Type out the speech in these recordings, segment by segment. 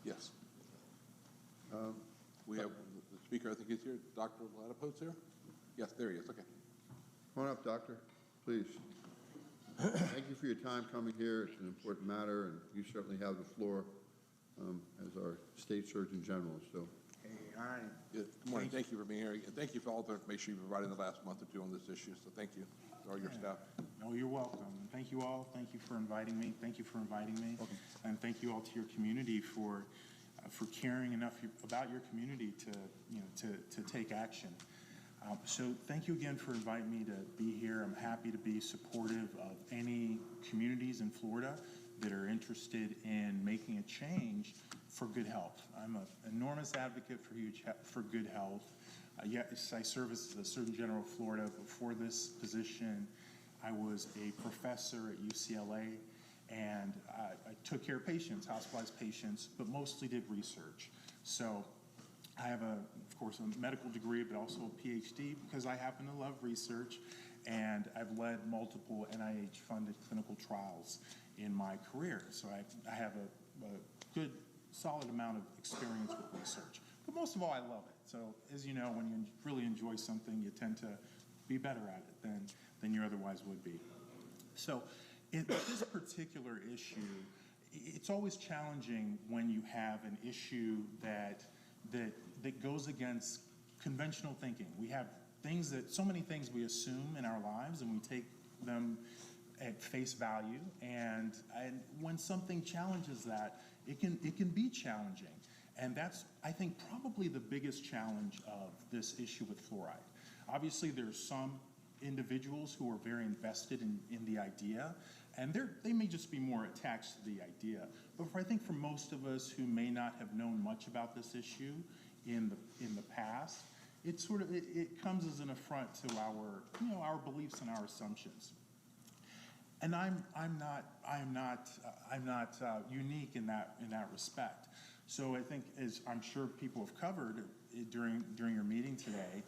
Yes. We have the speaker, I think is here. Dr. Ladapo's here? Yes, there he is. Okay. Come on up, doctor, please. Thank you for your time coming here. It's an important matter, and you certainly have the floor as our state surgeon general. So, Hey, hi. Good morning. Thank you for being here. And thank you for all the information you provided in the last month or two on this issue. So thank you to all your staff. No, you're welcome. And thank you all. Thank you for inviting me. Thank you for inviting me. Okay. And thank you all to your community for caring enough about your community to take action. So thank you again for inviting me to be here. I'm happy to be supportive of any communities in Florida that are interested in making a change for good health. I'm an enormous advocate for good health. Yes, I serve as the Surgeon General of Florida. Before this position, I was a professor at UCLA, and I took care of patients, hospitalized patients, but mostly did research. So I have, of course, a medical degree, but also a PhD because I happen to love research, and I've led multiple NIH-funded clinical trials in my career. So I have a good, solid amount of experience with research. But most of all, I love it. So as you know, when you really enjoy something, you tend to be better at it than you otherwise would be. So in this particular issue, it's always challenging when you have an issue that goes against conventional thinking. We have so many things we assume in our lives, and we take them at face value, and when something challenges that, it can be challenging. And that's, I think, probably the biggest challenge of this issue with fluoride. Obviously, there's some individuals who are very invested in the idea, and they may just be more attached to the idea. But I think for most of us who may not have known much about this issue in the past, it comes as an affront to our beliefs and our assumptions. And I'm not unique in that respect. So I think, as I'm sure people have covered during your meeting today,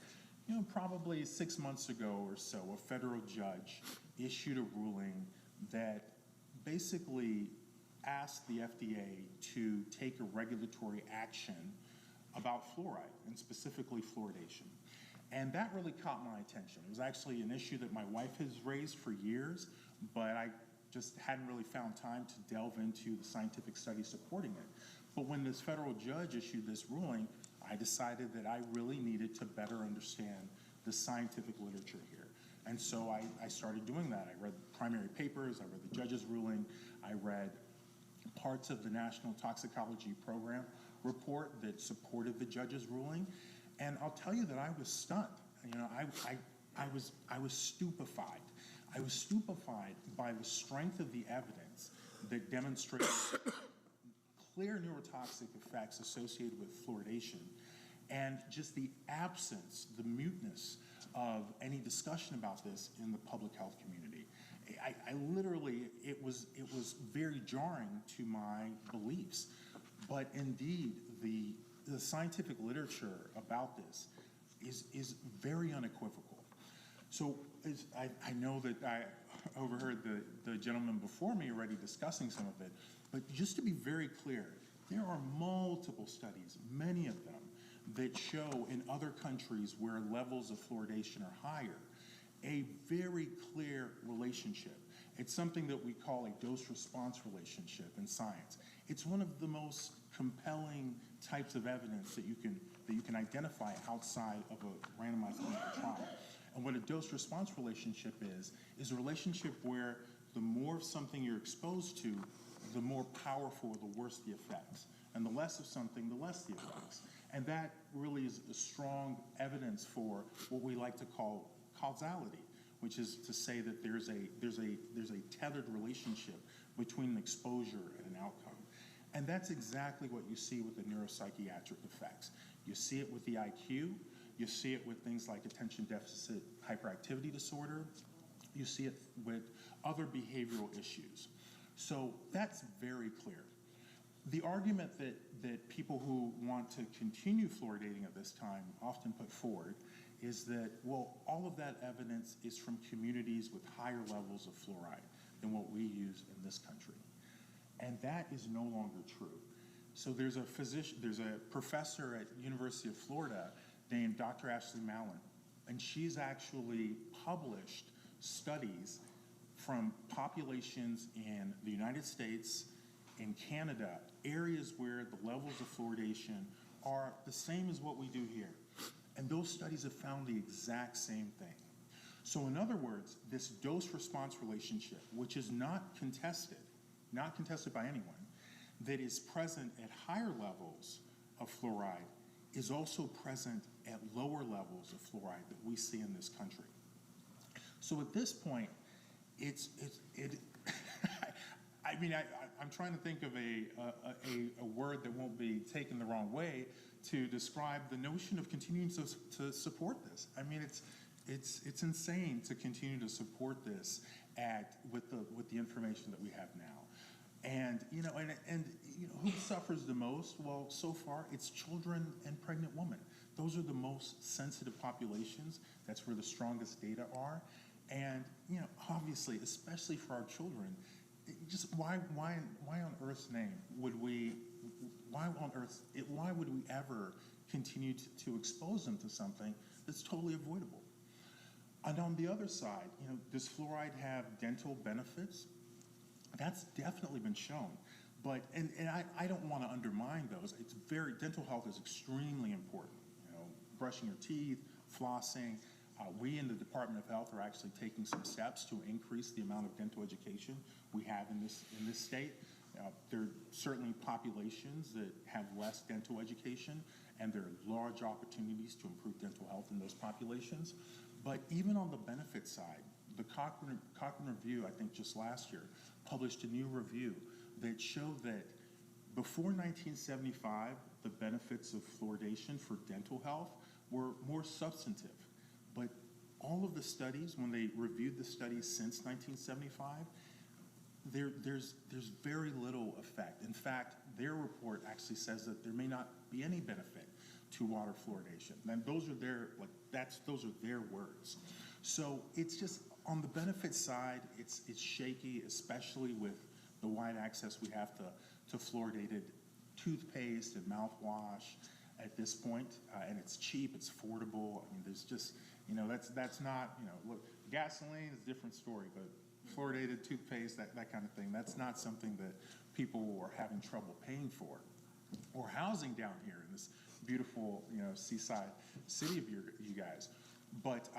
probably 6 months ago or so, a federal judge issued a ruling that basically asked the FDA to take a regulatory action about fluoride, and specifically fluoridation. And that really caught my attention. It was actually an issue that my wife has raised for years, but I just hadn't really found time to delve into the scientific study supporting it. But when this federal judge issued this ruling, I decided that I really needed to better understand the scientific literature here. And so I started doing that. I read primary papers, I read the judge's ruling, I read parts of the National Toxicology Program report that supported the judge's ruling. And I'll tell you that I was stunned. I was stupefied. I was stupefied by the strength of the evidence that demonstrated clear neurotoxic effects associated with fluoridation, and just the absence, the muteness of any discussion about this in the public health community. I literally, it was very jarring to my beliefs. But indeed, the scientific literature about this is very unequivocal. So I know that I overheard the gentleman before me already discussing some of it, but just to be very clear, there are multiple studies, many of them, that show in other countries where levels of fluoridation are higher, a very clear relationship. It's something that we call a dose-response relationship in science. It's one of the most compelling types of evidence that you can identify outside of a randomized clinical trial. And what a dose-response relationship is a relationship where the more of something you're exposed to, the more powerful, the worse the effects. And the less of something, the less the effects. And that really is a strong evidence for what we like to call causality, which is to say that there's a tethered relationship between an exposure and an outcome. And that's exactly what you see with the neuropsychiatric effects. You see it with the IQ, you see it with things like attention deficit hyperactivity disorder, you see it with other behavioral issues. So that's very clear. The argument that people who want to continue fluoridating at this time often put forward is that, well, all of that evidence is from communities with higher levels of fluoride than what we use in this country. And that is no longer true. So there's a physician, there's a professor at University of Florida named Dr. Ashley Mallon, and she's actually published studies from populations in the United States, in Canada, areas where the levels of fluoridation are the same as what we do here. And those studies have found the exact same thing. So in other words, this dose-response relationship, which is not contested by anyone, that is present at higher levels of fluoride is also present at lower levels of fluoride that we see in this country. So at this point, I'm trying to think of a word that won't be taken the wrong way to describe the notion of continuing to support this. I mean, it's insane to continue to support this with the information that we have now. And who suffers the most? Well, so far it's children and pregnant women. Those are the most sensitive populations. That's where the strongest data are. And obviously, especially for our children, just why on earth's name would we ever continue to expose them to something that's totally avoidable? And on the other side, does fluoride have dental benefits? That's definitely been shown. But and I don't want to undermine those. Dental health is extremely important. Brushing your teeth, flossing. We in the Department of Health are actually taking some steps to increase the amount of dental education we have in this state. There are certainly populations that have less dental education, and there are large opportunities to improve dental health in those populations. But even on the benefit side, the Cochrane Review, I think just last year, published a new review that showed that before 1975, the benefits of fluoridation for dental health were more substantive. But all of the studies, when they reviewed the studies since 1975, there's very little effect. In fact, their report actually says that there may not be any benefit to water fluoridation. And those are their words. So it's just on the benefit side, it's shaky, especially with the wide access we have to fluoridated toothpaste and mouthwash at this point, and it's cheap, it's affordable. I mean, there's just, that's not, look, gasoline is a different story, but fluoridated toothpaste, that kind of thing, that's not something that people are having trouble paying for. Or housing down here in this beautiful, seaside city of you guys. But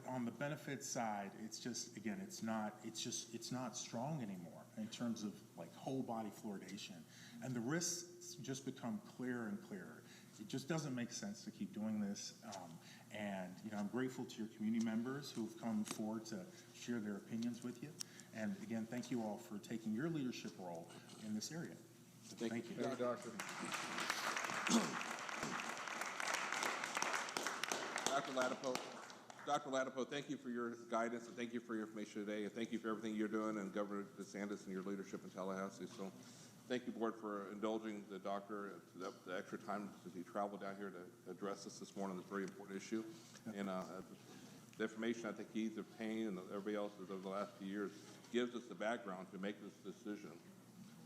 on the benefit side, it's just, again, it's not strong anymore in terms of like whole body fluoridation. And the risks just become clearer and clearer. It just doesn't make sense to keep doing this. And I'm grateful to your community members who've come forward to share their opinions with you. And again, thank you all for taking your leadership role in this area. Thank you. Thank you, Doctor. Dr. Ladapo, thank you for your guidance, and thank you for your information today, and thank you for everything you're doing, and Governor DeSantis and your leadership in Tallahassee. So thank you, Board, for indulging the doctor the extra time as he traveled down here to address us this morning on this very important issue. And the information I think he's obtained and everybody else has over the last few years gives us the background to make this decision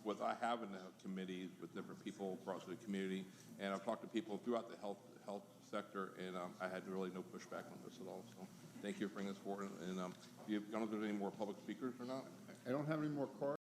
without having a committee with different people across the community. And I've talked to people throughout the health sector, and I had really no pushback on this at all. So thank you for bringing this forward. And I don't know if there's any more public speakers or not. I don't have any more cards.